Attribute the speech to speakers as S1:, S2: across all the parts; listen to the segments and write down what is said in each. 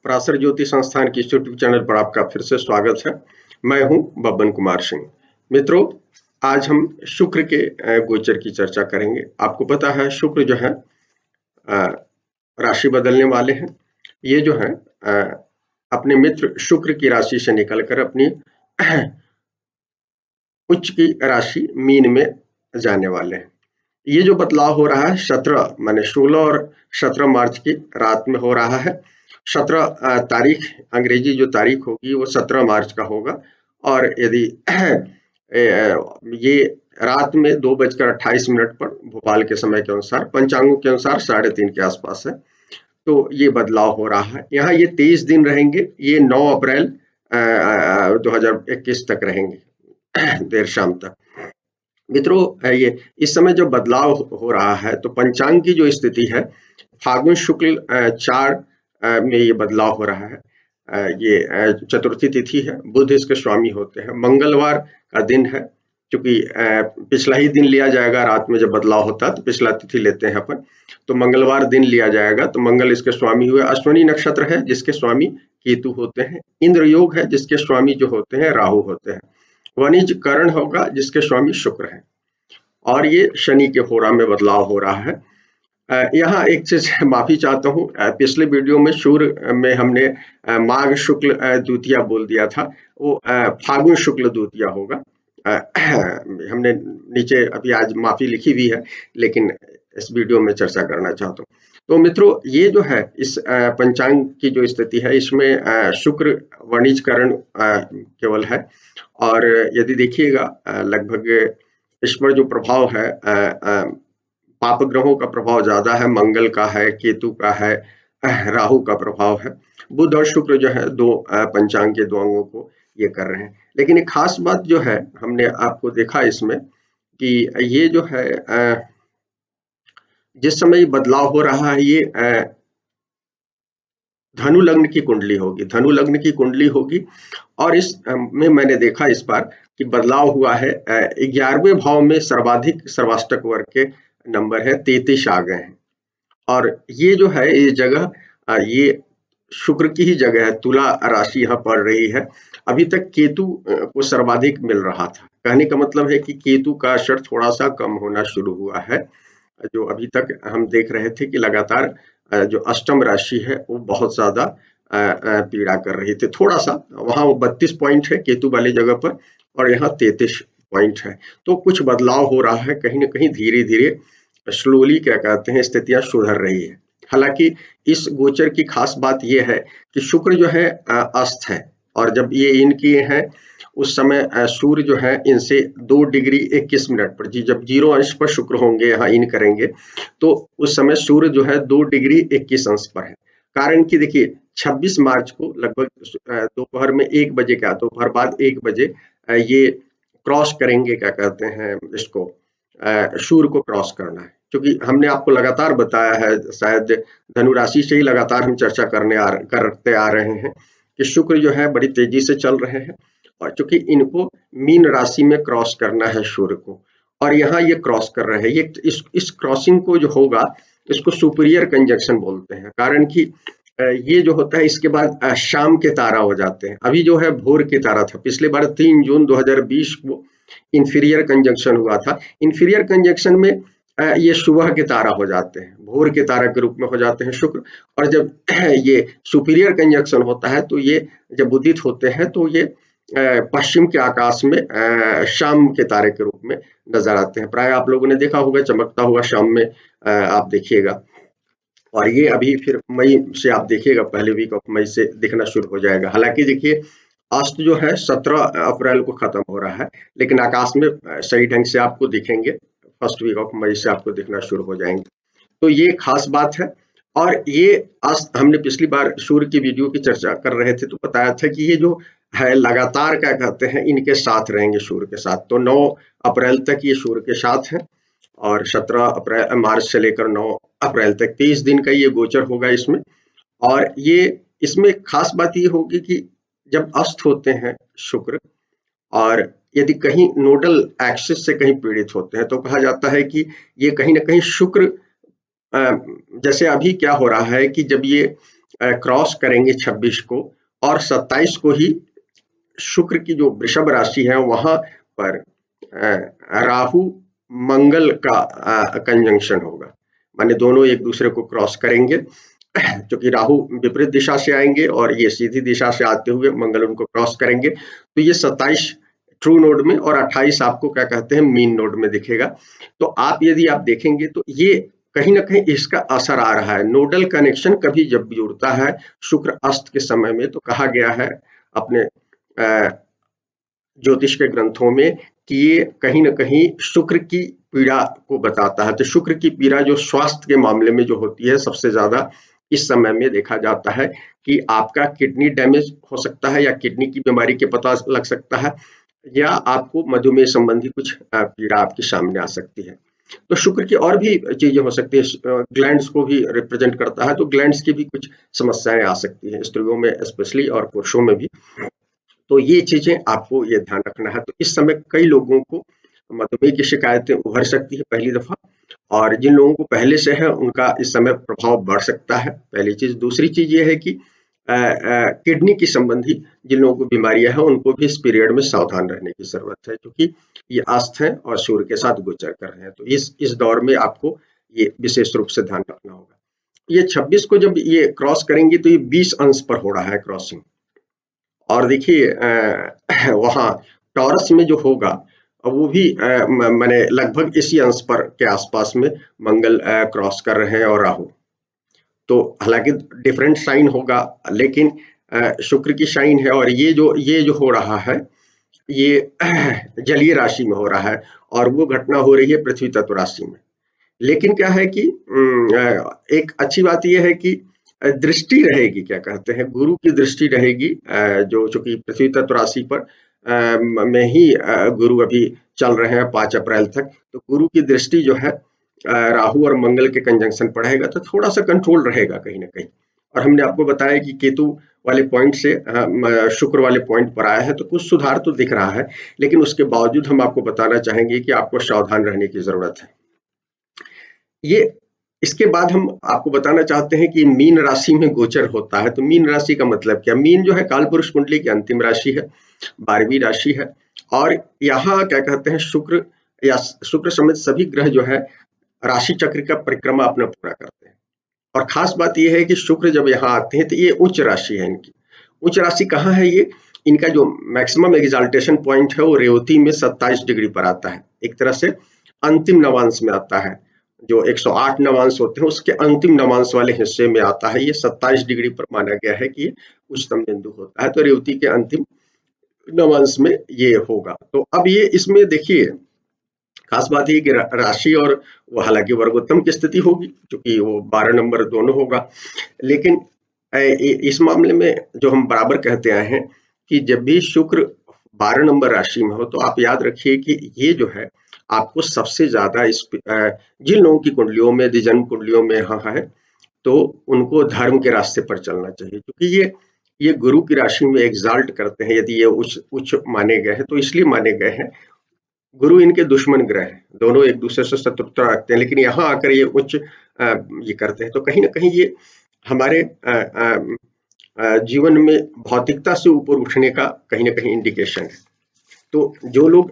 S1: पराशर ज्योति संस्थान के YouTube channel पर आपका फिर से स्वागत है। मैं हूं बब्बन कुमार सिंह। मित्रों, आज हम शुक्र के गोचर की चर्चा करेंगे। आपको पता है शुक्र जो है राशि बदलने वाले हैं। ये जो है अपने मित्र शुक्र की राशि से निकलकर अपनी उच्च की राशि मीन में जाने वाले हैं। ये जो बदलाव हो रहा है 17 माने 16 और 17 मार्च की रात में हो रहा है। 17 तारीख अंग्रेजी जो तारीख होगी वो 17 मार्च का होगा और यदि ये रात में 2:28 पर भोपाल के समय के अनुसार, पंचांगों के अनुसार 3:30 के आसपास है। तो ये बदलाव हो रहा है। यहाँ ये 23 दिन रहेंगे। ये 9 अप्रैल 2021 तक रहेंगे देर शाम तक। मित्रों, ये इस समय जो बदलाव हो रहा है तो पंचांग की जो स्थिति है, फागुन शुक्ल 4 में ये बदलाव हो रहा है। ये चतुर्थी तिथि है, बुध इसके स्वामी होते हैं, मंगलवार का दिन है। क्योंकि पिछला ही दिन लिया जाएगा, रात में जब बदलाव होता है तो पिछला तिथि लेते हैं अपन, तो मंगलवार दिन लिया जाएगा। तो मंगल इसके स्वामी हुए। अश्विनी नक्षत्र है जिसके स्वामी केतु होते हैं। इंद्र योग है जिसके स्वामी जो होते हैं राहु होते हैं। वणिज करण होगा जिसके स्वामी शुक्र है। और ये शनि के होरा में बदलाव हो रहा है। यहाँ एक चीज माफी चाहता हूँ, पिछले वीडियो में सूर्य में हमने माघ शुक्ल द्वितीया बोल दिया था, वो फागुन शुक्ल द्वितीया होगा। हमने नीचे अभी आज माफी लिखी हुई है, लेकिन इस वीडियो में चर्चा करना चाहता हूँ। तो मित्रों, ये जो है इस पंचांग की जो स्थिति है, इसमें शुक्र वणिजकरण केवल है। और यदि देखिएगा लगभग इस पर जो प्रभाव है, पाप ग्रहों का प्रभाव ज्यादा है, मंगल का है, केतु का है, राहु का प्रभाव है। बुध और शुक्र जो है दो पंचांग के दो अंगों को ये कर रहे हैं। लेकिन एक खास बात जो है हमने आपको देखा इसमें कि ये जो है जिस समय बदलाव हो रहा है, ये धनु लग्न की कुंडली होगी, धनु लग्न की कुंडली होगी। और इस में मैंने देखा इस बार कि बदलाव हुआ है। 11वें भाव में सर्वाधिक सर्वाष्टक वर्ग के नंबर है, 33 आ गए हैं। और ये जो है ये जगह ये शुक्र की ही जगह है, तुला राशि यहाँ पड़ रही है। अभी तक केतु को सर्वाधिक मिल रहा था। कहने का मतलब है कि केतु का असर थोड़ा सा कम होना शुरू हुआ है। जो अभी तक हम देख रहे थे कि लगातार जो अष्टम राशि है वो बहुत ज्यादा पीड़ा कर रही थी। थोड़ा सा वहां 32 पॉइंट है केतु वाली जगह पर, और यहाँ 33 पॉइंट है। तो कुछ बदलाव हो रहा है, कहीं ना कहीं धीरे धीरे स्लोली क्या कहते हैं स्थितियां सुधर रही है। हालांकि इस गोचर की खास बात यह है कि शुक्र जो है अस्त है, और जब ये इन किए हैं उस समय सूर्य जो है इनसे 2 डिग्री 21 मिनट पर, जी जब 0 अंश पर शुक्र होंगे यहाँ इन करेंगे, तो उस समय सूर्य जो है 2 डिग्री 21 अंश पर है। कारण कि देखिए 26 मार्च को लगभग दोपहर में 1 बजे का, दोपहर बाद 1 बजे ये क्रॉस करेंगे, क्या कहते हैं इसको, सूर्य को क्रॉस करना है। क्योंकि हमने आपको लगातार बताया है, शायद धनु राशि से ही लगातार हम चर्चा करते आ रहे हैं कि शुक्र जो है बड़ी तेजी से चल रहे हैं, और चूंकि इनको मीन राशि में क्रॉस करना है सूर्य को, और यहाँ ये क्रॉस कर रहे हैं। ये इस क्रॉसिंग को जो होगा इसको सुपीरियर कंजंक्शन बोलते हैं। कारण कि ये जो होता है इसके बाद शाम के तारा हो जाते हैं। अभी जो है भोर के तारा था। पिछले बार 3 जून 2020 को इंफीरियर कंजंक्शन हुआ था। इंफीरियर कंजंक्शन में ये सुबह के तारा हो जाते हैं, भोर के तारा के रूप में हो जाते हैं शुक्र। और जब ये सुपीरियर कंजंक्शन होता है तो ये जब उदित होते हैं तो ये पश्चिम के आकाश में शाम के तारे के रूप में नजर आते हैं। प्राय आप लोगों ने देखा होगा चमकता हुआ शाम में, आप देखिएगा। और ये अभी फिर मई से आप देखिएगा, पहले वीक ऑफ मई से दिखना शुरू हो जाएगा। हालांकि देखिए अस्त जो है 17 अप्रैल को खत्म हो रहा है, लेकिन आकाश में सही ढंग से आपको दिखेंगे फर्स्ट वीक ऑफ मई से, आपको दिखना शुरू हो जाएंगे। तो ये खास बात है। और ये अस्त हमने पिछली बार सूर्य की वीडियो की चर्चा कर रहे थे तो बताया था कि ये जो है लगातार क्या कहते हैं इनके साथ रहेंगे, सूर्य के साथ। तो 9 अप्रैल तक ये सूर्य के साथ है, और 17 मार्च से लेकर 9 अप्रैल तक 23 दिन का ये गोचर होगा इसमें। और ये इसमें खास बात ये होगी कि जब अस्त होते हैं शुक्र, और यदि कहीं नोडल एक्सिस से कहीं पीड़ित होते हैं, तो कहा जाता है कि ये कहीं ना कहीं शुक्र, जैसे अभी क्या हो रहा है कि जब ये क्रॉस करेंगे 26 को, और 27 को ही शुक्र की जो वृषभ राशि है वहां पर राहु मंगल का कंजंक्शन होगा, माने दोनों एक दूसरे को क्रॉस करेंगे। क्योंकि राहु विपरीत दिशा से आएंगे और ये सीधी दिशा से आते हुए मंगल उनको क्रॉस करेंगे, तो ये 27 ट्रू नोड में और 28 आपको क्या कहते हैं मीन नोड में दिखेगा। तो आप यदि आप देखेंगे तो ये कहीं ना कहीं इसका असर आ रहा है। नोडल कनेक्शन कभी जब भी जुड़ता है शुक्र अस्त के समय में, तो कहा गया है अपने ज्योतिष के ग्रंथों में कि ये कहीं ना कहीं शुक्र की पीड़ा को बताता है। तो शुक्र की पीड़ा जो स्वास्थ्य के मामले में जो होती है सबसे ज्यादा इस समय में देखा जाता है कि आपका किडनी डैमेज हो सकता है, या किडनी की बीमारी के पता लग सकता है, या आपको मधुमेह संबंधी कुछ पीड़ा आपके सामने आ सकती है। तो शुक्र की और भी चीजें हो सकती है, ग्लैंड्स को भी रिप्रेजेंट करता है, तो ग्लैंड्स की भी कुछ समस्याएं आ सकती हैं स्त्रियों में स्पेशली और पुरुषों में भी। तो ये चीजें आपको ये ध्यान रखना है। तो इस समय कई लोगों को मधुमेह की शिकायतें उभर सकती है पहली दफा, और जिन लोगों को पहले से है उनका इस समय प्रभाव बढ़ सकता है, पहली चीज। दूसरी चीज ये है कि किडनी की संबंधी जिन लोगों को बीमारियां हैं उनको भी इस पीरियड में सावधान रहने की जरूरत है, क्योंकि ये अस्त है और सूर्य के साथ गोचर कर रहे हैं। तो इस दौर में आपको ये विशेष रूप से ध्यान रखना होगा। ये 26 को जब ये क्रॉस करेंगी तो ये 20 अंश पर हो रहा है क्रॉसिंग, और देखिए वहाँ टॉरस में जो होगा वो भी माने लगभग इसी अंश पर के आसपास में मंगल क्रॉस कर रहे हैं और राहु। तो हालांकि डिफरेंट साइन होगा, लेकिन शुक्र की साइन है, और ये जो हो रहा है ये जलीय राशि में हो रहा है, और वो घटना हो रही है पृथ्वी तत्व राशि में। लेकिन क्या है कि एक अच्छी बात यह है कि दृष्टि रहेगी, क्या कहते हैं, गुरु की दृष्टि रहेगी, जो चूंकि पृथ्वी तत्व राशि पर में ही गुरु अभी चल रहे हैं 5 अप्रैल तक, तो गुरु की दृष्टि जो है राहु और मंगल के कंजंक्शन पड़ेगा, तो थोड़ा सा कंट्रोल रहेगा कहीं ना कहीं। और हमने आपको बताया कि केतु वाले पॉइंट से शुक्र वाले पॉइंट पर आया है, तो कुछ सुधार तो दिख रहा है, लेकिन उसके बावजूद हम आपको बताना चाहेंगे कि आपको सावधान रहने की जरूरत है। ये इसके बाद हम आपको बताना चाहते हैं कि मीन राशि में गोचर होता है। तो मीन राशि का मतलब क्या? मीन जो है कालपुरुष कुंडली की अंतिम राशि है, 12वीं राशि है, और यहाँ क्या कहते हैं शुक्र या शुक्र समेत सभी ग्रह जो है राशि चक्र का परिक्रमा अपना पूरा करते हैं। और खास बात यह है कि शुक्र जब यहाँ आते हैं तो ये उच्च राशि है इनकी। उच्च राशि कहाँ है ये? इनका जो मैक्सिमम एग्जाल्टेशन पॉइंट है वो रेवती में 27 डिग्री पर आता है, एक तरह से अंतिम नवांश में आता है। जो 108 नवांश होते हैं उसके अंतिम नवांश वाले हिस्से में आता है, ये 27 डिग्री पर माना गया है कि ये उच्चतम बिंदु होता है। तो रेवती के अंतिम नवांश में ये होगा। तो अब ये इसमें देखिए खास बात ये कि राशि और वो हालांकि वर्गोत्तम की स्थिति होगी, क्योंकि वो 12 नंबर दोनों होगा, लेकिन इस मामले में जो हम बराबर कहते आए हैं कि जब भी शुक्र 12 नंबर राशि में हो तो आप याद रखिए कि ये जो है आपको सबसे ज्यादा इस जिन लोगों की कुंडलियों में जन्म कुंडलियों में यहाँ है तो उनको धर्म के रास्ते पर चलना चाहिए, क्योंकि ये गुरु की राशि में एग्जाल्ट करते हैं। यदि ये उच्च उच्च माने गए हैं तो इसलिए माने गए हैं, गुरु इनके दुश्मन ग्रह हैं, दोनों एक दूसरे से शत्रुता रखते हैं, लेकिन यहाँ आकर ये उच्च ये करते हैं। तो कहीं ना कहीं ये हमारे जीवन में भौतिकता से ऊपर उठने का कहीं ना कहीं इंडिकेशन है। तो जो लोग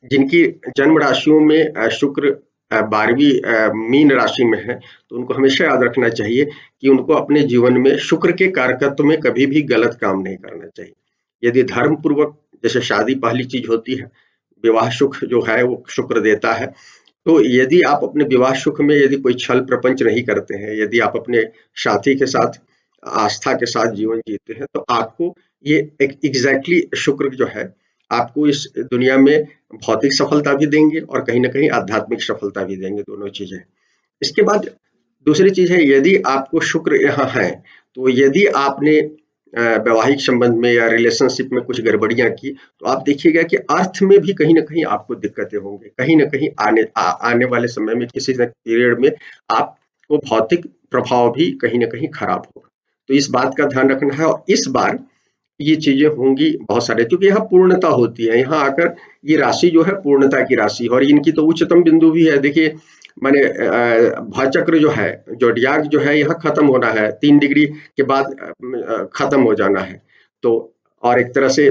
S1: जिनकी जन्म राशियों में शुक्र 12वीं मीन राशि में है, तो उनको हमेशा याद रखना चाहिए कि उनको अपने जीवन में शुक्र के कारकत्व में कभी भी गलत काम नहीं करना चाहिए। यदि धर्म पूर्वक, जैसे शादी पहली चीज होती है, विवाह सुख जो है वो शुक्र देता है, तो यदि आप अपने विवाह सुख में यदि कोई छल प्रपंच नहीं करते हैं, यदि आप अपने साथी के साथ आस्था के साथ जीवन जीते हैं, तो आपको ये एक एग्जैक्टली शुक्र जो है आपको इस दुनिया में भौतिक सफलता भी देंगे और कहीं ना कहीं आध्यात्मिक सफलता भी देंगे, दोनों चीजें। इसके बाद दूसरी चीज है, यदि आपको शुक्र यहाँ है तो यदि आपने वैवाहिक संबंध में या रिलेशनशिप में कुछ गड़बड़ियां की, तो आप देखिएगा कि अर्थ में भी कहीं ना कहीं आपको दिक्कतें होंगी, कहीं ना कहीं आने वाले समय में किसी पीरियड में आपको भौतिक प्रभाव भी कहीं ना कहीं खराब होगा। तो इस बात का ध्यान रखना है। और इस बार ये चीजें होंगी बहुत सारे, क्योंकि यहाँ पूर्णता होती है, यहाँ आकर ये राशि जो है पूर्णता की राशि, और इनकी तो उच्चतम बिंदु भी है। देखिए माने भाचक्र जो है, जोडियाक जो है यहाँ खत्म होना है, 3 डिग्री के बाद खत्म हो जाना है। तो और एक तरह से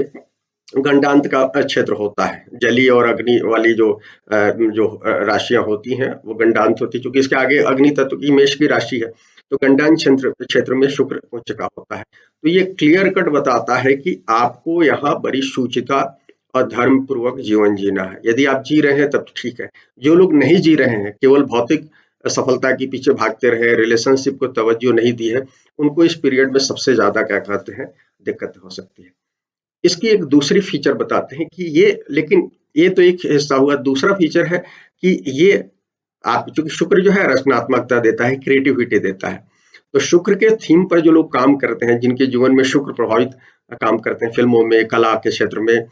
S1: गंडांत का क्षेत्र होता है, जली और अग्नि वाली जो राशियां होती हैं वो गंडांत होती है, क्योंकि इसके आगे अग्नि तत्व की मेष की राशि है। तो गंडांत क्षेत्र में शुक्र उच्च का होता है। तो ये क्लियर कट बताता है कि आपको यहाँ बड़ी शुचिता और धर्म पूर्वक जीवन जीना है। यदि आप जी रहे हैं तब तो ठीक है। जो लोग नहीं जी रहे हैं, केवल भौतिक सफलता के पीछे भागते रहे, रिलेशनशिप को तवज्जो नहीं दी है, उनको इस पीरियड में सबसे ज्यादा क्या कहते हैं, दिक्कत हो सकती है। इसकी एक दूसरी फीचर बताते हैं कि ये, लेकिन ये तो एक हिस्सा हुआ, दूसरा फीचर है कि ये आप, चूंकि शुक्र जो है रचनात्मकता देता है, क्रिएटिविटी देता है। तो शुक्र के थीम पर जो लोग काम करते हैं, जिनके जीवन में शुक्र प्रभावित काम करते हैं, फिल्मों में, कला के क्षेत्र में,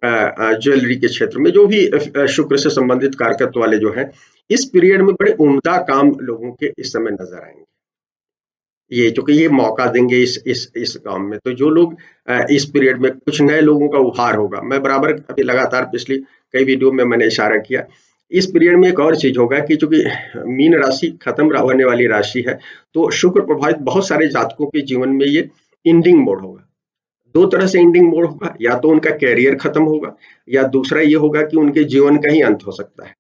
S1: ज्वेलरी के क्षेत्र में, जो भी शुक्र से संबंधित कारकत्व वाले जो हैं, इस पीरियड में बड़े उम्दा काम लोगों के इस समय नजर आएंगे। ये चूंकि ये मौका देंगे इस काम में, तो जो लोग इस पीरियड में, कुछ नए लोगों का उभार होगा। मैं बराबर अभी लगातार पिछली कई वीडियो में मैंने इशारा किया, इस पीरियड में एक और चीज होगा कि चूंकि मीन राशि खत्म होने वाली राशि है, तो शुक्र प्रभावित बहुत सारे जातकों के जीवन में ये एंडिंग मोड होगा। दो तरह से एंडिंग मोड होगा, या तो उनका कैरियर खत्म होगा, या दूसरा ये होगा कि उनके जीवन का ही अंत हो सकता है।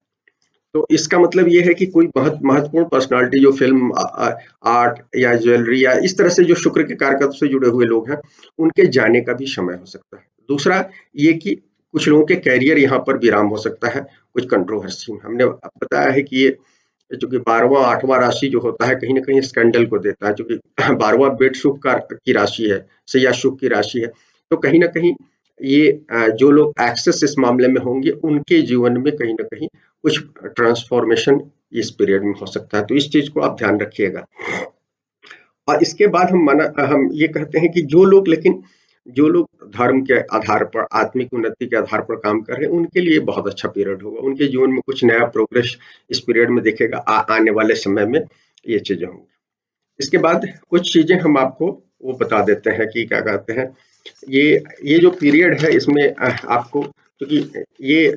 S1: तो इसका मतलब ये है कि कोई बहुत महत्वपूर्ण पर्सनालिटी जो फिल्म, आर्ट या ज्वेलरी या इस तरह से जो शुक्र के कारकत्व से जुड़े हुए लोग हैं, उनके जाने का भी समय हो सकता है। दूसरा ये कि कुछ लोगों के कैरियर यहाँ पर विराम हो सकता है, कुछ कंट्रोवर्सी में। हमने बताया है कि ये जो कि 12वां 8वां राशि जो होता है, कहीं ना कहीं स्कैंडल को देता है, क्योंकि 12वां बेड सुख की राशि है, सैया सुख की राशि है। तो कहीं ना कहीं ये जो लोग एक्सेस इस मामले में होंगे, उनके जीवन में कहीं ना कहीं कुछ ट्रांसफॉर्मेशन इस पीरियड में हो सकता है। तो इस चीज को आप ध्यान रखिएगा। और इसके बाद हम ये कहते हैं कि जो लोग धर्म के आधार पर, आत्मिक उन्नति के आधार पर काम कर रहे हैं, उनके लिए बहुत अच्छा पीरियड होगा। उनके जीवन में कुछ नया प्रोग्रेस इस पीरियड में दिखेगा। आने वाले समय में ये चीजें होंगी। इसके बाद कुछ चीजें हम आपको वो बता देते हैं कि क्या कहते हैं, ये जो पीरियड है, इसमें आपको, क्योंकि ये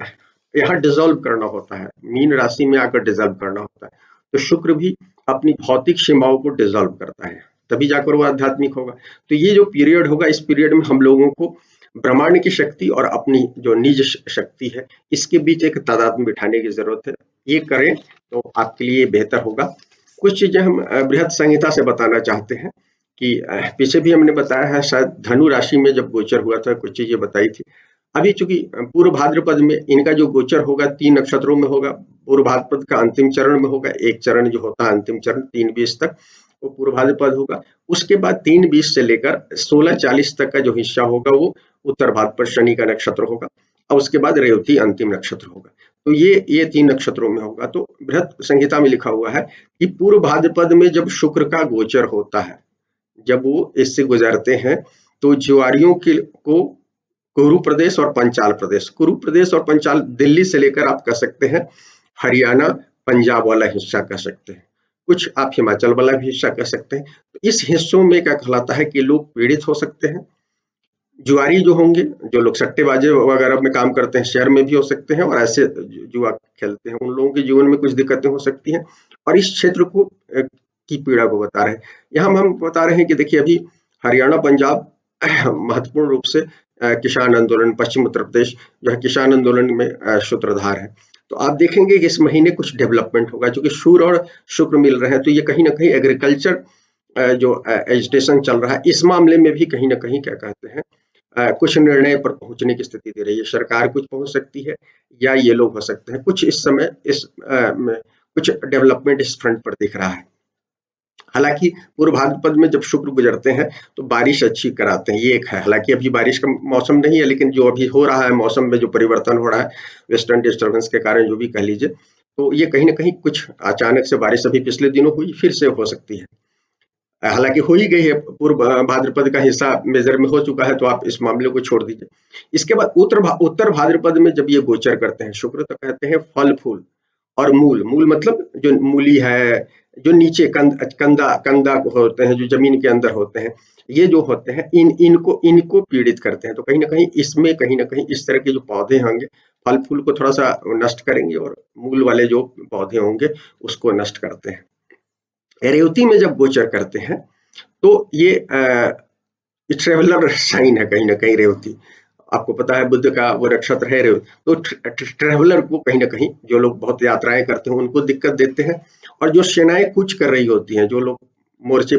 S1: यहाँ डिसॉल्व करना होता है, मीन राशि में आकर डिसॉल्व करना होता है, तो शुक्र भी अपनी भौतिक सीमाओं को डिसॉल्व करता है, तभी जाकर वो आध्यात्मिक होगा। तो ये जो पीरियड होगा, इस पीरियड में हम लोगों को ब्रह्मांड की शक्ति और अपनी जो निज शक्ति है, इसके बीच एक तादात्म्य बिठाने की जरूरत है। ये करें तो आपके लिए बेहतर होगा। कुछ चीजें हम बृहद संहिता से बताना चाहते हैं कि पीछे भी हमने बताया है, शायद धनु राशि में जब गोचर हुआ था, कुछ चीजें बताई थी। अभी चूंकि पूर्व भाद्रपद में इनका जो गोचर होगा 3 नक्षत्रों में होगा। पूर्व भाद्रपद का अंतिम चरण में होगा, एक चरण जो होता है अंतिम चरण 3:20 तक, वो पूर्व भाद्रपद होगा। उसके बाद 3:20 से लेकर 16:40 तक का जो हिस्सा होगा वो उत्तर भाद्रपद शनि का नक्षत्र होगा, और उसके बाद रेवती अंतिम नक्षत्र होगा। तो ये 3 नक्षत्रों में होगा। तो बृहद संहिता में लिखा हुआ है कि पूर्व भाद्रपद में जब शुक्र का गोचर होता है, जब वो इससे गुजरते हैं, तो ज्वारियों को कुरु प्रदेश और पंचाल प्रदेश, कुरु प्रदेश और पंचाल दिल्ली से लेकर आप कह सकते हैं हरियाणा, पंजाब वाला हिस्सा कह सकते हैं, कुछ आप हिमाचल वाला भी हिस्सा कह सकते हैं। तो इस हिस्सों में क्या कहलाता है कि लोग पीड़ित हो सकते हैं। जुआरी जो होंगे, जो लोग सट्टेबाजी वगैरह में काम करते हैं, शहर में भी हो सकते हैं, और ऐसे जुआ खेलते हैं, उन लोगों के जीवन में कुछ दिक्कतें हो सकती हैं। और इस क्षेत्र को की पीड़ा को बता रहे हैं। यहाँ हम बता रहे हैं कि देखिए, अभी हरियाणा, पंजाब महत्वपूर्ण रूप से किसान आंदोलन, पश्चिम उत्तर प्रदेश जो है किसान आंदोलन में सूत्रधार है। तो आप देखेंगे कि इस महीने कुछ डेवलपमेंट होगा, क्योंकि सूर्य और शुक्र मिल रहे हैं। तो ये कहीं ना कहीं एग्रीकल्चर जो एजिटेशन चल रहा है, इस मामले में भी कहीं ना कहीं क्या कहते हैं, कुछ निर्णय पर पहुंचने की स्थिति दे रही है। सरकार कुछ पहुंच सकती है, या ये लोग हो सकते हैं कुछ। इस समय में कुछ डेवलपमेंट इस फ्रंट पर दिख रहा है। हालांकि पूर्व भाद्रपद में जब शुक्र गुजरते हैं तो बारिश अच्छी कराते हैं, ये एक है। हालांकि अभी बारिश का मौसम नहीं है, लेकिन जो अभी हो रहा है, मौसम में जो परिवर्तन हो रहा है वेस्टर्न डिस्टर्बेंस के कारण, जो भी कह लीजिए, तो ये कहीं ना कहीं कुछ अचानक से बारिश अभी पिछले दिनों हुई, फिर से हो सकती है। हालांकि हो ही गई है, पूर्व भाद्रपद का हिस्सा मेजर में हो चुका है, तो आप इस मामले को छोड़ दीजिए। इसके बाद उत्तर भाद्रपद में जब ये गोचर करते हैं शुक्र, तो कहते हैं फल फूल और मूल। मूल मतलब जो मूली है, जो नीचे कंदा कंदा होते हैं, जो जमीन के अंदर होते हैं, ये जो होते हैं, इनको पीड़ित करते हैं। तो कहीं ना कहीं इसमें, कहीं ना कहीं इस तरह के जो पौधे होंगे, फल फूल को थोड़ा सा नष्ट करेंगे और मूल वाले जो पौधे होंगे उसको नष्ट करते हैं। रेवती में जब गोचर करते हैं तो ये ट्रेवलर साइन है कहीं ना कहीं रेवती। आपको पता है बुद्ध का वो नक्षत्र है रेवती, तो ट्रेवलर को कहीं ना कहीं जो लोग बहुत यात्राएं करते हैं उनको दिक्कत देते हैं, और जो सेनाएं कूच कर रही होती हैं, जो लोग मोर्चे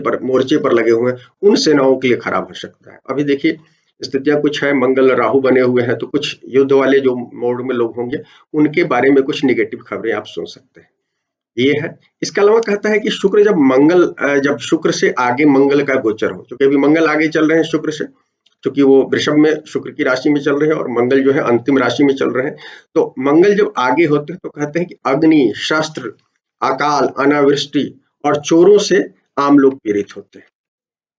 S1: पर लगे हुए हैं, उन सेनाओं के लिए खराब हो सकता है। अभी देखिए स्थितियां कुछ है, मंगल राहु बने हुए हैं, तो कुछ युद्ध वाले जो मोड में लोग होंगे उनके बारे में कुछ निगेटिव खबरें आप सुन सकते हैं, ये है। इसके अलावा कहता है कि शुक्र जब शुक्र से आगे मंगल का गोचर हो, क्योंकि अभी मंगल आगे चल रहे हैं शुक्र से, क्योंकि वो वृषभ में शुक्र की राशि में चल रहे हैं और मंगल जो है अंतिम राशि में चल रहे हैं। तो मंगल जब आगे होते हैं तो कहते हैं कि अग्नि, शस्त्र, अकाल, अनावृष्टि और चोरों से आम लोग पीड़ित होते हैं।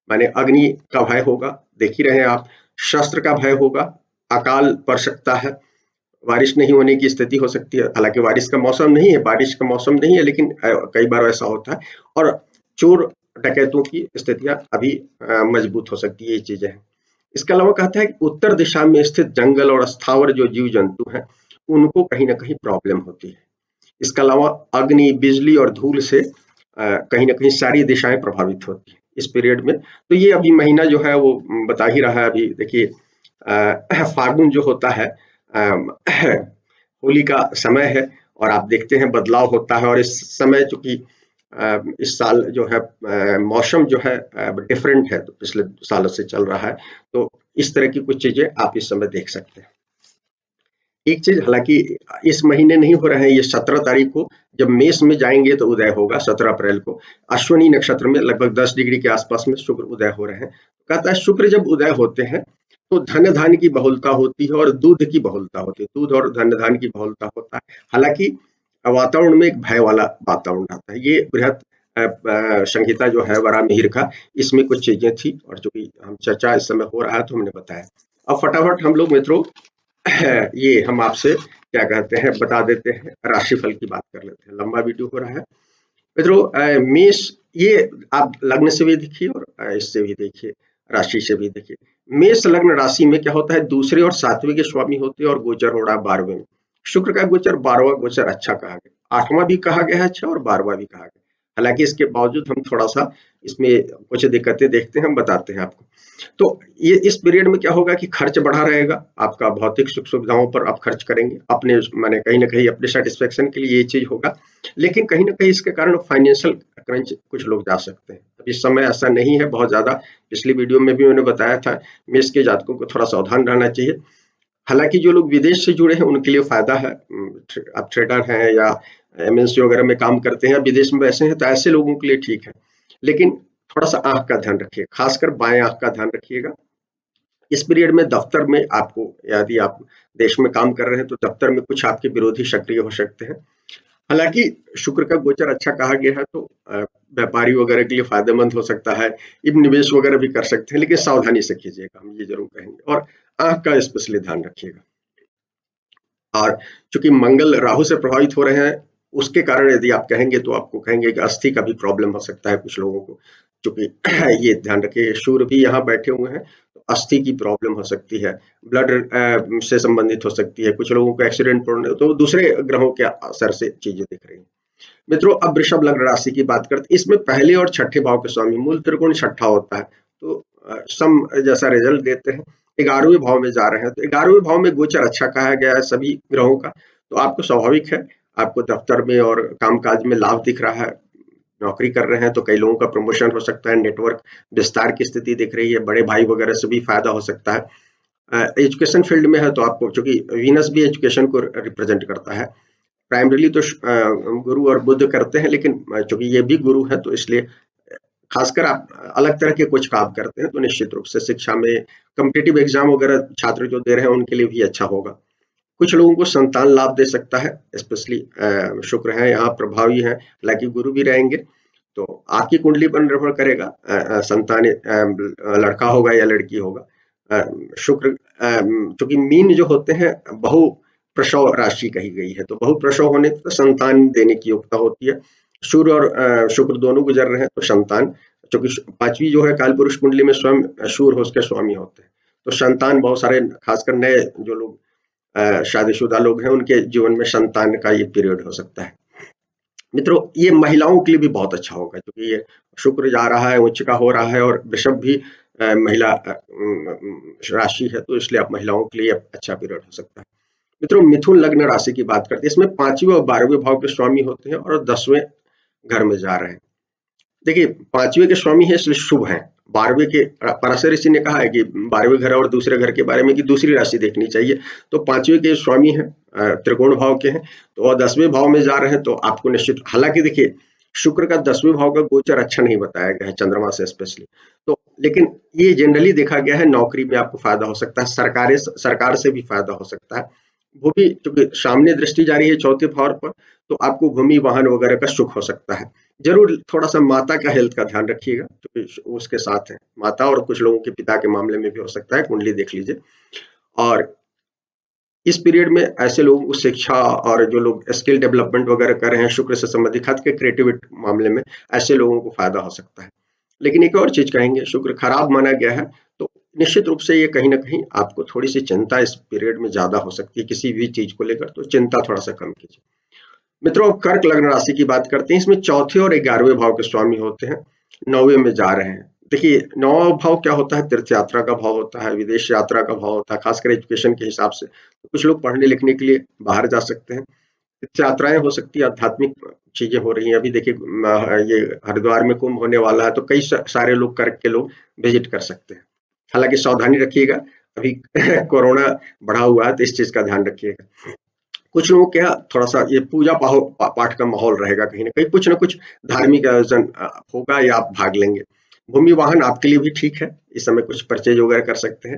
S1: माने अग्नि का भय होगा, देख ही रहे हैं आप, शस्त्र का भय होगा, अकाल पड़ सकता है, बारिश नहीं होने की स्थिति हो सकती है, हालांकि बारिश का मौसम नहीं है, बारिश का मौसम नहीं है, लेकिन कई बार ऐसा होता है, और चोर डकैतों की स्थितियां अभी मजबूत हो सकती है, ये चीजें हैं। इसके अलावा कहता है कि उत्तर दिशा में स्थित जंगल और स्थावर जो जीव जंतु हैं उनको कहीं ना कहीं प्रॉब्लम होती है। इसके अलावा अग्नि, बिजली और धूल से कहीं ना कहीं सारी दिशाएं प्रभावित होती है इस पीरियड में। तो ये अभी महीना जो है वो बता ही रहा है। अभी देखिए फागुन जो होता है होली का समय है, और आप देखते हैं बदलाव होता है, और इस समय चूंकि इस साल जो है मौसम जो है डिफरेंट है, तो पिछले सालों से चल रहा है, तो इस तरह की कुछ चीजें आप इस समय देख सकते हैं। एक चीज, हालांकि इस महीने नहीं हो रहे हैं, ये 17 तारीख को जब मेष में जाएंगे तो उदय होगा, 17 अप्रैल को अश्विनी नक्षत्र में लगभग 10 डिग्री के आसपास में शुक्र उदय हो रहे हैं। कहता है शुक्र जब उदय होते हैं तो धन धान की बहुलता होती है और दूध की बहुलता होती है, दूध और धन धान की बहुलता होता है। हालांकि वातावरण में एक भय वाला वातावरण रहता है। ये बृहद संहिता जो है वराहमिहिर का, इसमें कुछ चीजें थी, और जो कि हम चर्चा इस समय हो रहा है तो हमने बताया। अब फटाफट हम लोग मित्रों ये हम आपसे क्या कहते हैं बता देते हैं, राशिफल की बात कर लेते हैं, लंबा वीडियो हो रहा है मित्रों। मेष, ये आप लग्न से भी देखिए और इससे भी देखिए, राशि से भी देखिए। मेष लग्न राशि में क्या होता है, दूसरे और सातवें के स्वामी होते हैं, और गोचर हो रहा है 12वें में। शुक्र का गोचर 12वां गोचर अच्छा कहा गया, 8वां भी कहा गया है अच्छा, और 12वां भी कहा गया। हालांकि इसके बावजूद हम थोड़ा सा इसमें कुछ दिक्कतें देखते हैं, हम बताते हैं आपको। तो ये इस पीरियड में क्या होगा कि खर्च बढ़ा रहेगा, आपका भौतिक सुख सुविधाओं पर आप खर्च करेंगे अपने, माने कहीं ना कहीं अपने सेटिस्फेक्शन के लिए ये चीज होगा, लेकिन कहीं ना कहीं इसके कारण फाइनेंशियल क्रंच कुछ लोग जा सकते हैं। अब इस समय ऐसा नहीं है बहुत ज्यादा, पिछली वीडियो में भी मैंने बताया था, मेष के जातकों को थोड़ा सावधान रहना चाहिए। हालांकि जो लोग विदेश से जुड़े हैं उनके लिए फायदा है, आप ट्रेडर हैं या एमएनसी वगैरह में काम करते हैं, विदेश में वैसे हैं, तो ऐसे लोगों के लिए ठीक है, लेकिन थोड़ा सा आंख का ध्यान रखिए, खासकर बाएं आंख का ध्यान रखिएगा। इस पीरियड में दफ्तर में आपको, यदि आप देश में काम कर रहे हैं तो दफ्तर में कुछ आपके विरोधी सक्रिय हो सकते हैं। हालांकि शुक्र का गोचर अच्छा कहा गया है, तो व्यापारी वगैरह के लिए फायदेमंद हो सकता है, इब निवेश वगैरह भी कर सकते हैं, लेकिन सावधानी से कीजिएगा, हम ये जरूर कहेंगे, और आंख का स्पेशली ध्यान रखिएगा। और चूंकि मंगल राहु से प्रभावित हो रहे हैं, उसके कारण यदि आप कहेंगे तो आपको कहेंगे कि अस्थि का भी प्रॉब्लम हो सकता है कुछ लोगों को, चूंकि ये ध्यान रखिए सूर्य भी यहाँ बैठे हुए हैं, तो अस्थि की प्रॉब्लम हो सकती है, ब्लड से संबंधित हो सकती है, कुछ लोगों को एक्सीडेंट, तो दूसरे ग्रहों के असर से चीजें दिख रही हैं। मित्रों, अब वृषभ लग्न राशि की बात करते हैं। इसमें पहले और छठे भाव के स्वामी, मूल त्रिकोण छठा होता है, तो सम जैसा रिजल्ट देते हैं। 11वें भाव में जा रहे हैं, तो 11वें भाव में गोचर अच्छा कहा गया है सभी ग्रहों का, तो आपको स्वाभाविक है, आपको दफ्तर में और कामकाज में लाभ दिख रहा है। नौकरी कर रहे हैं तो कई लोगों का प्रमोशन हो सकता है, नेटवर्क विस्तार की स्थिति दिख रही है, बड़े भाई वगैरह से भी फायदा हो सकता है। एजुकेशन फील्ड में है तो आपको, चूंकि वीनस भी एजुकेशन को रिप्रेजेंट करता है, प्राइमरीली तो गुरु और बुध करते हैं, लेकिन चूंकि ये भी गुरु है तो इसलिए खासकर आप अलग तरह के कुछ काम करते हैं तो निश्चित रूप से शिक्षा में कॉम्पिटिटिव एग्जाम वगैरह छात्र जो दे रहे हैं उनके लिए भी अच्छा होगा। कुछ लोगों को संतान लाभ दे सकता है, स्पेशली शुक्र है यहाँ प्रभावी है, हालांकि गुरु भी रहेंगे, तो आपकी कुंडली पर निर्भर करेगा संतान लड़का होगा या लड़की होगा। शुक्र चूंकि मीन जो होते हैं बहु प्रसव राशि कही गई है, तो बहु प्रसव होने पर संतान देने की योग्यता होती है। सूर्य और शुक्र दोनों गुजर रहे हैं तो संतान, क्योंकि पांचवी जो है काल पुरुष कुंडली में स्वयं सूर्य उसके स्वामी होते हैं, तो संतान बहुत सारे, खासकर नए जो लोग शादीशुदा लोग हैं उनके जीवन में संतान का ये पीरियड हो सकता है। मित्रों, ये महिलाओं के लिए भी बहुत अच्छा होगा क्योंकि ये शुक्र जा रहा है, उच्च का हो रहा है और वृषभ भी महिला राशि है, तो इसलिए आप महिलाओं के लिए अच्छा पीरियड हो सकता है। मित्रों, मिथुन लग्न राशि की बात करते हैं, इसमें 5वें और 12वें भाव के स्वामी होते हैं और 10वें घर में जा रहे हैं। देखिए, 5वें के स्वामी है इसलिए शुभ है। 12वें के पराशर ऋषि ने कहा है कि 12वें घर और दूसरे घर के बारे में कि दूसरी राशि देखनी चाहिए, तो 5वें के स्वामी है त्रिकोण भाव के हैं, तो और 10वें भाव में जा रहे हैं, तो आपको निश्चित, हालांकि देखिए शुक्र का 10वें भाव का गोचर अच्छा नहीं बताया गया है चंद्रमा से स्पेशली, तो लेकिन ये जनरली देखा गया है नौकरी में आपको फायदा हो सकता है, सरकार से भी फायदा हो सकता है। वो भी क्योंकि सामने दृष्टि जा रही है चौथे भाव पर, तो आपको भूमि वाहन वगैरह का सुख हो सकता है। जरूर थोड़ा सा माता का हेल्थ का ध्यान रखिएगा क्योंकि उसके साथ है माता, और कुछ लोगों के पिता के मामले में भी हो सकता है, कुंडली देख लीजिए। और इस पीरियड में ऐसे लोगों को शिक्षा और जो लोग स्किल डेवलपमेंट वगैरह कर रहे हैं शुक्र से संबंधित खास के क्रिएटिविटी मामले में, ऐसे लोगों को फायदा हो सकता है। लेकिन एक और चीज कहेंगे, शुक्र खराब माना गया है, तो निश्चित रूप से ये कहीं ना कहीं आपको थोड़ी सी चिंता इस पीरियड में ज्यादा हो सकती है किसी भी चीज को लेकर, तो चिंता थोड़ा सा कम कीजिए। मित्रों, कर्क लग्न राशि की बात करते हैं, इसमें चौथे और 11वें भाव के स्वामी होते हैं, 9वें में जा रहे हैं। देखिए, 9वां भाव क्या होता है, तीर्थ यात्रा का भाव होता है, विदेश यात्रा का भाव होता है, खासकर एजुकेशन के हिसाब से। तो कुछ लोग पढ़ने लिखने के लिए बाहर जा सकते हैं, तीर्थ यात्राएं हो सकती है, आध्यात्मिक चीजें हो रही हैं। अभी देखिए ये हरिद्वार में कुंभ होने वाला है, तो कई सारे लोग कर्क के लोग विजिट कर सकते हैं। हालांकि सावधानी रखिएगा, अभी कोरोना बढ़ा हुआ है, तो इस चीज का ध्यान रखिएगा। कुछ लोगों के यहाँ थोड़ा सा ये पूजा पाठ का माहौल रहेगा, कहीं ना कुछ धार्मिक आयोजन होगा या आप भाग लेंगे। भूमि वाहन आपके लिए भी ठीक है, इस समय कुछ परचेज वगैरह कर सकते हैं।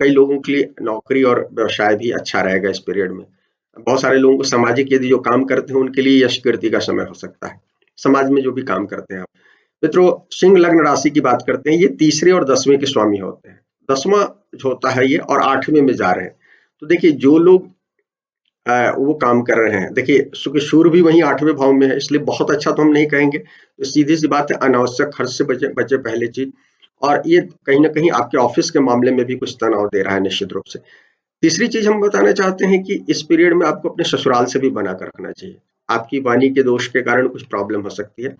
S1: कई लोगों के लिए नौकरी और व्यवसाय भी अच्छा रहेगा इस पीरियड में। बहुत सारे लोगों को सामाजिक यदि जो काम करते हैं उनके लिए यश कीर्ति का समय हो सकता है, समाज में जो भी काम करते हैं आप। मित्रों, सिंह लग्न राशि की बात करते हैं, ये तीसरे और 10वें के स्वामी होते हैं। 10वां जो होता है ये, और 8वें में जा रहे हैं। तो देखिए, जो लोग वो काम कर रहे हैं, देखिए सूर्य भी वहीं 8वें भाव में है, इसलिए बहुत अच्छा तो हम नहीं कहेंगे, तो सीधी सी बात है, अनावश्यक खर्च से बचे बचे पहले चीज। और ये कहीं ना कहीं आपके ऑफिस के मामले में भी कुछ तनाव दे रहा है निश्चित रूप से। तीसरी चीज हम बताना चाहते हैं कि इस पीरियड में आपको अपने ससुराल से भी बना कर रखना चाहिए। आपकी वाणी के दोष के कारण कुछ प्रॉब्लम हो सकती है,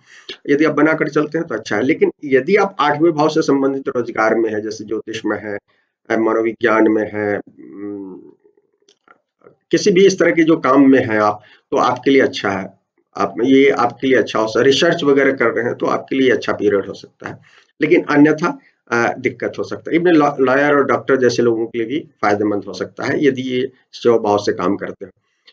S1: यदि आप बना कर चलते हैं तो अच्छा है। लेकिन यदि आप 8वें भाव से संबंधित रोजगार में है, जैसे ज्योतिष में है, मनोविज्ञान में है, किसी भी इस तरह के जो काम में हैं आप, तो आपके लिए अच्छा है। आप ये आपके लिए अच्छा हो सकता है, रिसर्च वगैरह कर रहे हैं तो आपके लिए अच्छा पीरियड हो सकता है। लेकिन अन्यथा दिक्कत हो सकता है। इवन लॉयर और डॉक्टर जैसे लोगों के लिए भी फायदेमंद हो सकता है यदि ये स्वभाव से काम करते हैं।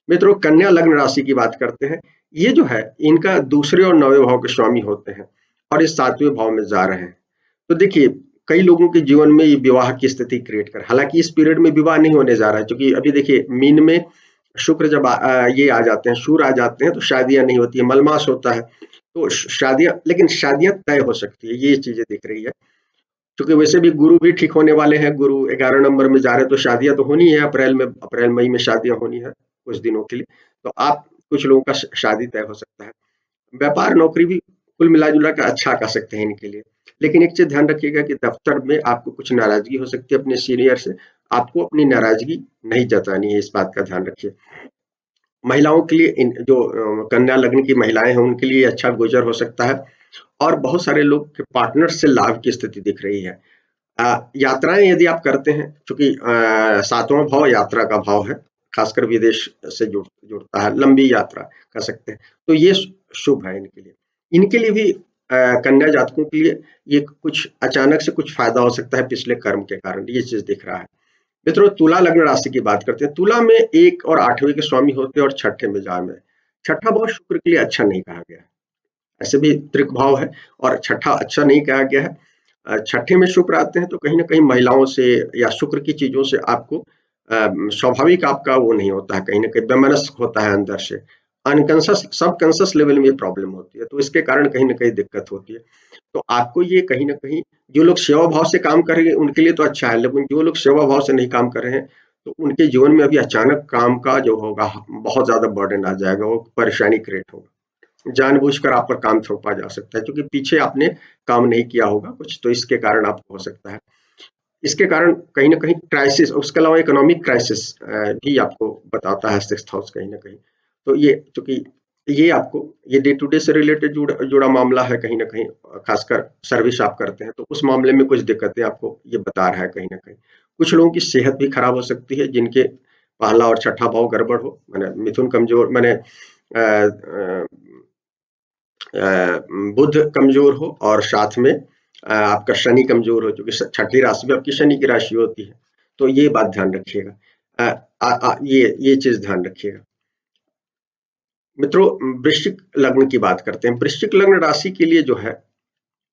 S1: मित्रों, कन्या लग्न राशि की बात करते हैं, ये जो है इनका दूसरे और 9वें भाव के स्वामी होते हैं और इस 7वें भाव में जा रहे हैं। तो देखिए, कई लोगों के जीवन में ये विवाह की स्थिति क्रिएट कर, हालांकि इस पीरियड में विवाह नहीं होने जा रहा है, क्योंकि अभी देखिए मीन में शुक्र जब ये आ जाते हैं, सूर्य आ जाते हैं, तो शादियां नहीं होती है, मलमास होता है, तो शादियां, लेकिन शादियां तय हो सकती है, ये चीजें दिख रही है। क्योंकि वैसे भी गुरु भी ठीक होने वाले हैं, गुरु 11 नंबर में जा रहे हैं, तो शादियां तो होनी है, अप्रैल मई में शादियां होनी है कुछ दिनों के लिए। तो आप कुछ लोगों का शादी तय हो सकता है। व्यापार नौकरी भी कुल मिला जुला कर अच्छा कर सकते हैं इनके लिए। लेकिन एक चीज ध्यान रखिएगा कि दफ्तर में आपको कुछ नाराजगी हो सकती है अपने सीनियर से, आपको अपनी नाराजगी नहीं जतानी है, इस बात का ध्यान रखिए। महिलाओं के लिए जो कन्या लग्न की महिलाएं हैं उनके लिए अच्छा गोचर हो सकता है, और बहुत सारे लोग के पार्टनर से लाभ की स्थिति दिख रही है। यात्राएं यदि आप करते हैं, क्योंकि 7वां भाव यात्रा का भाव है, खासकर विदेश से जुड़ता है, लंबी यात्रा कर सकते हैं, तो ये शुभ है इनके लिए। इनके लिए भी कन्या जातकों के लिए ये कुछ अचानक से कुछ फायदा हो सकता है पिछले कर्म के कारण, ये चीज दिख रहा है। मित्रों, तुला लग्न राशि की बात करते हैं, तुला में 1 और 8वें के स्वामी होते हैं और छठे में जा में। छठा भाव शुक्र के लिए अच्छा नहीं कहा गया है, ऐसे भी त्रिक भाव है और छठा अच्छा नहीं कहा गया है। छठे में शुक्र आते हैं तो कहीं ना कहीं महिलाओं से या शुक्र की चीजों से आपको स्वाभाविक आपका वो नहीं होता है, कहीं ना कहीं वैमनस्य होता है अंदर से, अनकॉन्शियस सबकॉन्शियस लेवल में ये प्रॉब्लम होती है, तो इसके कारण कहीं ना कहीं दिक्कत होती है। तो आपको ये कहीं ना कहीं, जो लोग सेवा भाव से काम कर रहे हैं उनके लिए तो अच्छा है, लेकिन जो लोग सेवा भाव से नहीं काम कर रहे हैं, तो उनके जीवन में अभी अचानक काम का जो होगा बहुत ज्यादा बर्डन आ जाएगा, वो परेशानी क्रिएट होगा, जानबूझकर आप पर काम थोपा जा सकता है, क्योंकि पीछे आपने काम नहीं किया होगा कुछ, तो इसके कारण आपको हो सकता है। इसके कारण कहीं ना कहीं क्राइसिस, उसके अलावा इकोनॉमिक क्राइसिस भी आपको बताता है 6th हाउस कहीं ना कहीं। तो ये चूंकि ये आपको ये डे टू डे से रिलेटेड जुड़ा मामला है कहीं ना कहीं, खासकर सर्विस आप करते हैं तो उस मामले में कुछ दिक्कतें आपको ये बता रहा है कहीं ना कहीं। कुछ लोगों की सेहत भी खराब हो सकती है जिनके पहला और छठा भाव गड़बड़ हो, मैंने मिथुन कमजोर, मैंने बुध कमजोर हो और साथ में आपका शनि कमजोर हो, क्योंकि छठी राशि में आपकी शनि की राशि होती है। तो ये बात ध्यान रखिएगा, ये चीज ध्यान रखिएगा। मित्रों, वृश्चिक लग्न की बात करते हैं। वृश्चिक लग्न राशि के लिए जो है,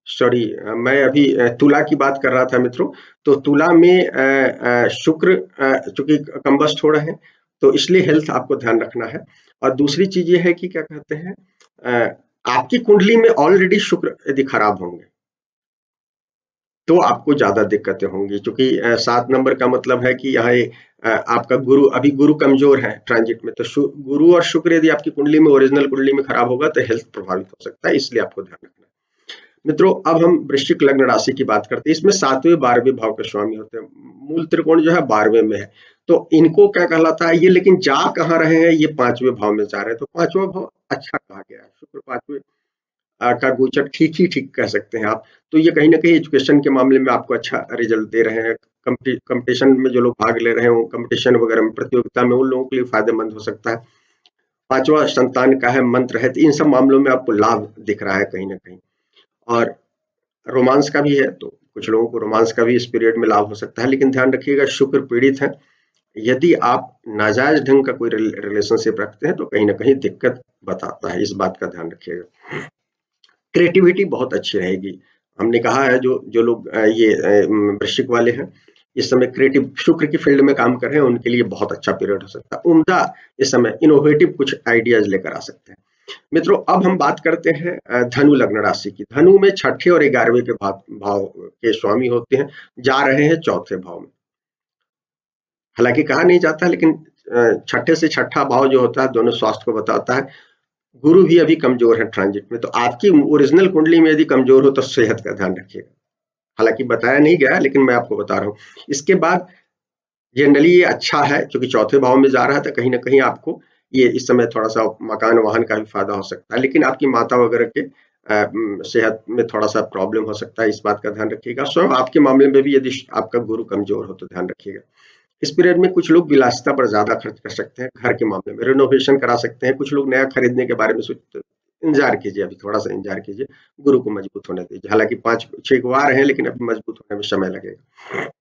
S1: सॉरी मैं अभी तुला की बात कर रहा था मित्रों। तो तुला में शुक्र चूंकि कंबस्ट हो रहे हैं तो इसलिए हेल्थ आपको ध्यान रखना है। और दूसरी चीज ये है कि क्या कहते हैं, आपकी कुंडली में ऑलरेडी शुक्र यदि खराब होंगे तो आपको ज्यादा दिक्कतें होंगी, क्योंकि 7 नंबर का मतलब है कि यहाँ आपका गुरु, अभी गुरु कमजोर है ट्रांजिट में, तो गुरु और शुक्र यदि आपकी कुंडली में, ओरिजिनल कुंडली में खराब होगा तो हेल्थ प्रभावित हो सकता है, इसलिए आपको ध्यान रखना है। मित्रों, अब हम वृश्चिक लग्न राशि की बात करते हैं। इसमें 7वें 12वें भाव के स्वामी होते हैं। मूल त्रिकोण जो है 12वें में है, तो इनको क्या कहलाता है ये, लेकिन जा कहाँ रहे हैं, ये 5वें भाव में जा रहे हैं। तो 5वां भाव अच्छा कहा गया है, शुक्र 5वें का गोचर ठीक कह सकते हैं आप। तो ये कहीं ना कहीं एजुकेशन के मामले में आपको अच्छा रिजल्ट दे रहे हैं। कंपटीशन में जो लोग भाग ले रहे हैं, कंपटीशन वगैरह में, प्रतियोगिता में, उन लोगों के लिए फायदेमंद हो सकता है। 5वां संतान का है, मंत्र है, तो इन सब मामलों में आपको लाभ दिख रहा है कहीं ना कहीं। और रोमांस का भी है, तो कुछ लोगों को रोमांस का भी इस पीरियड में लाभ हो सकता है। लेकिन ध्यान रखिएगा, शुक्र पीड़ित है। यदि आप नाजायज ढंग का कोई रिलेशनशिप रखते हैं तो कहीं ना कहीं दिक्कत बताता है, इस बात का ध्यान रखिएगा। क्रिएटिविटी बहुत अच्छी रहेगी। हमने कहा है जो जो लोग ये वृश्चिक वाले हैं, इस समय क्रिएटिव शुक्र की फील्ड में काम कर रहे हैं, उनके लिए बहुत अच्छा पीरियड हो सकता है। उम्दा इस समय इनोवेटिव कुछ आइडियाज लेकर आ सकते हैं। मित्रों, अब हम बात करते हैं धनु लग्न राशि की। धनु में छठे और 11वें के भाव के स्वामी होते हैं, जा रहे हैं चौथे भाव में। हालांकि कहा नहीं जाता, लेकिन छठे से छठा भाव जो होता है दोनों स्वास्थ्य को बताता है। गुरु भी अभी कमजोर है ट्रांजिट में, तो आपकी ओरिजिनल कुंडली में यदि कमजोर हो तो सेहत का ध्यान रखिएगा। हालांकि बताया नहीं गया, लेकिन मैं आपको बता रहा हूँ। इसके बाद जनरली ये अच्छा है, क्योंकि चौथे भाव में जा रहा है, तो कहीं ना कहीं आपको ये इस समय थोड़ा सा मकान वाहन का भी फायदा हो सकता है। लेकिन आपकी माता वगैरह के सेहत में थोड़ा सा प्रॉब्लम हो सकता है, इस बात का ध्यान रखिएगा। स्वयं आपके मामले में भी यदि आपका गुरु कमजोर हो तो ध्यान रखिएगा। इस पीरियड में कुछ लोग विलासिता पर ज्यादा खर्च कर सकते हैं, घर के मामले में रिनोवेशन करा सकते हैं। कुछ लोग नया खरीदने के बारे में सोचते हैं। इंतजार कीजिए, अभी थोड़ा सा इंतजार कीजिए, गुरु को मजबूत होने दीजिए। हालांकि 5-6 को आ रहे हैं, लेकिन अभी मजबूत होने में समय लगेगा।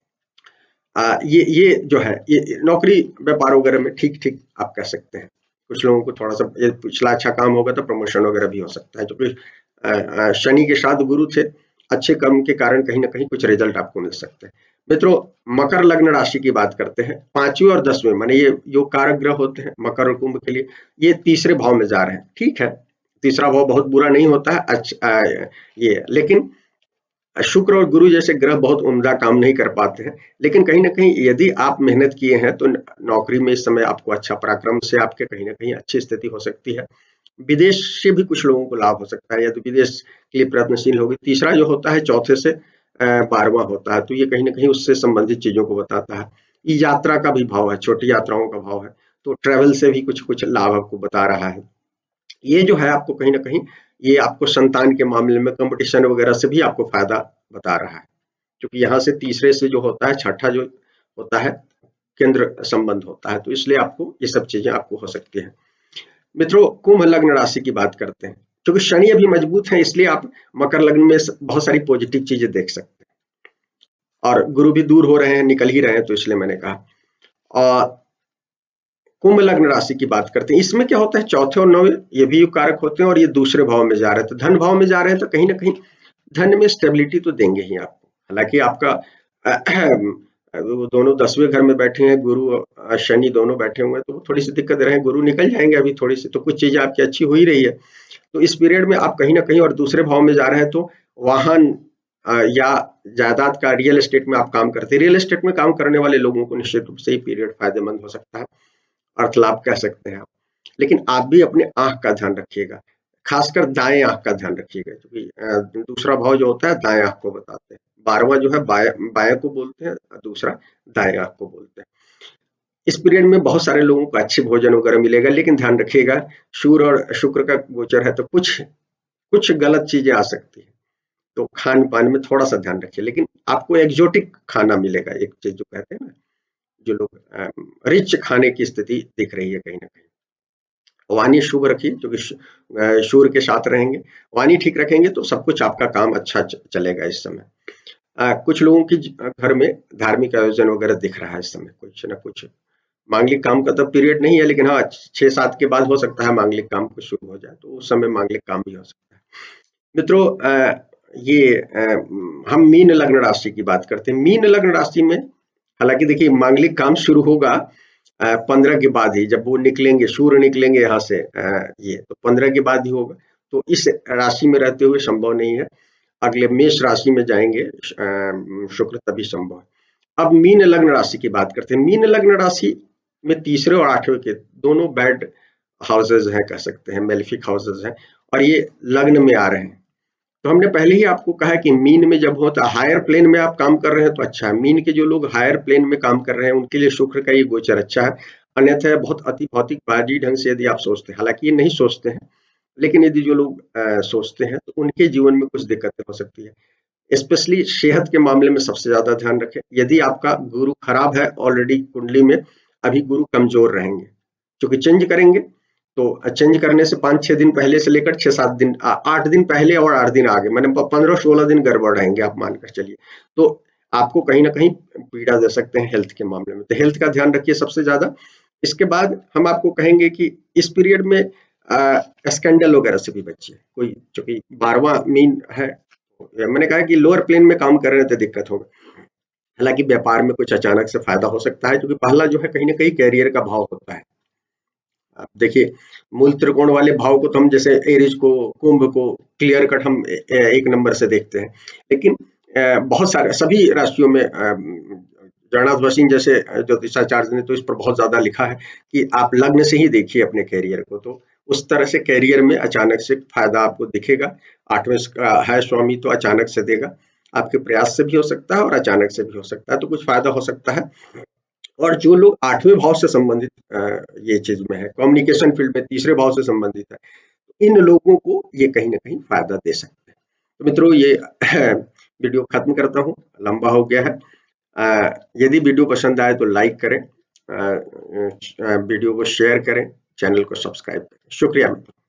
S1: ये जो है, ये नौकरी व्यापार वगैरह में ठीक आप कह सकते हैं। कुछ लोगों को थोड़ा सा पिछला अच्छा काम होगा तो प्रमोशन वगैरह भी हो सकता है, क्योंकि शनि के साथ गुरु थे, अच्छे कर्म के कारण कहीं ना कहीं कुछ रिजल्ट आपको मिल सकते हैं। मित्रों, मकर लग्न राशि की बात करते हैं। 5वें और 10वें माने ये योग कारक ग्रह होते हैं मकर और कुंभ के लिए, ये तीसरे भाव में जा रहे हैं। ठीक है, तीसरा भाव बहुत बुरा नहीं होता है, अच्छा ये, लेकिन शुक्र और गुरु जैसे ग्रह बहुत उम्दा काम नहीं कर पाते हैं। लेकिन कहीं ना कहीं यदि आप मेहनत किए हैं तो नौकरी में इस समय आपको अच्छा पराक्रम से आपके कहीं ना कहीं अच्छी स्थिति हो सकती है। विदेश से भी कुछ लोगों को लाभ हो सकता है, या तो विदेश के लिए प्रयत्नशील होगी। तीसरा जो होता है चौथे से 12वां होता है, तो ये कहीं ना कहीं उससे संबंधित चीजों को बताता है। ये यात्रा का भी भाव है, छोटी यात्राओं का भाव है, तो ट्रेवल से भी कुछ कुछ लाभ आपको बता रहा है। ये जो है आपको कहीं ना कहीं, ये आपको संतान के मामले में कंपटीशन वगैरह से भी आपको फायदा बता रहा है, क्योंकि यहाँ से तीसरे से जो होता है छठा जो होता है केंद्र संबंध होता है, तो इसलिए आपको ये सब चीजें आपको हो सकती है। मित्रों, कुंभ लग्न राशि की बात करते हैं। क्योंकि शनि अभी मजबूत है, इसलिए आप मकर लग्न में बहुत सारी पॉजिटिव चीजें देख सकते हैं। और गुरु भी दूर हो रहे हैं, निकल ही रहे हैं, तो इसलिए मैंने कहा। और कुंभ लग्न राशि की बात करते हैं। इसमें क्या होता है, चौथे और 9वें ये भी युग कारक होते हैं, और ये दूसरे भाव में जा रहे हैं, तो धन भाव में जा रहे हैं, तो कहीं ना कहीं धन में स्टेबिलिटी तो देंगे ही आपको। हालांकि आपका वो दोनों 10वें घर में बैठे हैं, गुरु और शनि दोनों बैठे हुए हैं, तो थोड़ी सी दिक्कत रहे। गुरु निकल जाएंगे अभी थोड़ी सी, तो कुछ चीजें आपकी अच्छी हो ही रही है। तो इस पीरियड में आप कहीं ना कहीं, और दूसरे भाव में जा रहे हैं, तो वाहन या जायदाद का, रियल एस्टेट में आप काम करते हैं, रियल एस्टेट में काम करने वाले लोगों को निश्चित रूप से ये पीरियड फायदेमंद हो सकता है, अर्थ लाभ कह सकते हैं आप। लेकिन आप भी अपने आंख का ध्यान रखिएगा, खासकर दाएं आंख का ध्यान रखिएगा, क्योंकि दूसरा भाव जो होता है दाएं आंख को बताते हैं, 12वां जो है बाएं को बोलते हैं, दूसरा दाएं आंख को बोलते हैं। इस पीरियड में बहुत सारे लोगों को अच्छे भोजन वगैरह मिलेगा, लेकिन ध्यान रखिएगा सूर्य और शुक्र का गोचर है तो कुछ कुछ गलत चीजें आ सकती है, तो खान पान में थोड़ा सा ध्यान रखिए। लेकिन आपको एक्जोटिक खाना मिलेगा, एक चीज जो कहते हैं ना, जो लोग रिच खाने की स्थिति दिख रही है कहीं ना कहीं। वाणी शुभ रखिए, क्योंकि सूर्य के साथ रहेंगे, वाणी ठीक रखेंगे तो सब कुछ आपका काम अच्छा चलेगा इस समय। कुछ लोगों की घर में धार्मिक आयोजन वगैरह दिख रहा है इस समय, कुछ ना कुछ मांगलिक काम का तो पीरियड नहीं है, लेकिन हाँ 6-7 के बाद हो सकता है मांगलिक काम कुछ शुरू हो जाए, तो उस समय मांगलिक काम भी हो सकता है। मित्रों, ये हम मीन लग्न राशि की बात करते हैं। मीन लग्न राशि में हालांकि देखिए मांगलिक काम शुरू होगा 15 के बाद ही, जब वो निकलेंगे, सूर्य निकलेंगे यहाँ से, ये तो 15 के बाद ही होगा, तो इस राशि में रहते हुए संभव नहीं है। अगले मेष राशि में जाएंगे शुक्र, तभी संभव है। अब मीन लग्न राशि की बात करते हैं। मीन लग्न राशि में तीसरे और आठवें के दोनों बैड हाउसेज हैं, कह सकते हैं मेलिफिक हाउसेज हैं, और ये लग्न में आ रहे हैं। तो हमने पहले ही आपको कहा कि मीन में जब हो तो हायर प्लेन में आप काम कर रहे हैं तो अच्छा है। मीन के जो लोग हायर प्लेन में काम कर रहे हैं उनके लिए शुक्र का ये गोचर अच्छा है। अन्यथा बहुत अति भौतिकवादी ढंग से यदि आप सोचते हैं, हालांकि ये नहीं सोचते हैं, लेकिन यदि जो लोग सोचते हैं तो उनके जीवन में कुछ दिक्कतें हो सकती है। स्पेशली सेहत के मामले में सबसे ज्यादा ध्यान रखें। यदि आपका गुरु खराब है ऑलरेडी कुंडली में, अभी गुरु कमजोर रहेंगे, क्योंकि चेंज करेंगे तो चेंज करने से 5-6 दिन पहले से लेकर 6-7 दिन, 8 दिन पहले और 8 दिन आगे, मैंने 15-16 दिन गड़बड़ रहेंगे, आप मानकर चलिए। तो आपको कहीं ना कहीं पीड़ा दे सकते हैं हेल्थ के मामले में, तो हेल्थ का ध्यान रखिए सबसे ज्यादा। इसके बाद हम आपको कहेंगे कि इस पीरियड में स्कैंडल वगैरह से भी बचिए। कोई चूंकि 12वां मीन है, मैंने कहा कि लोअर प्लेन में काम कर रहे हैं तो दिक्कत होगा। हालांकि व्यापार में कुछ अचानक से फायदा हो सकता है, क्योंकि पहला जो है कहीं ना कहीं कैरियर का भाव होता है। आप देखिए मूल त्रिकोण वाले भाव को तो हम जैसे एरीज को, कुंभ को क्लियर कट हम एक नंबर से देखते हैं, लेकिन बहुत सारे सभी राशियों में जगन्नाथ वशिंग जैसे ज्योतिषाचार्य ने तो इस पर बहुत ज्यादा लिखा है कि आप लग्न से ही देखिए अपने कैरियर को, तो उस तरह से कैरियर में अचानक से फायदा आपको दिखेगा। 8वें का है स्वामी तो अचानक से देगा, आपके प्रयास से भी हो सकता है और अचानक से भी हो सकता है, तो कुछ फायदा हो सकता है। और जो लोग 8वें भाव से संबंधित ये चीज में है, कम्युनिकेशन फील्ड में तीसरे भाव से संबंधित है, इन लोगों को ये कहीं ना कहीं फायदा दे सकते हैं। तो मित्रों, ये वीडियो खत्म करता हूँ, लंबा हो गया है। यदि वीडियो पसंद आए तो लाइक करें, वीडियो को शेयर करें, चैनल को सब्सक्राइब करें। शुक्रिया मित्रों।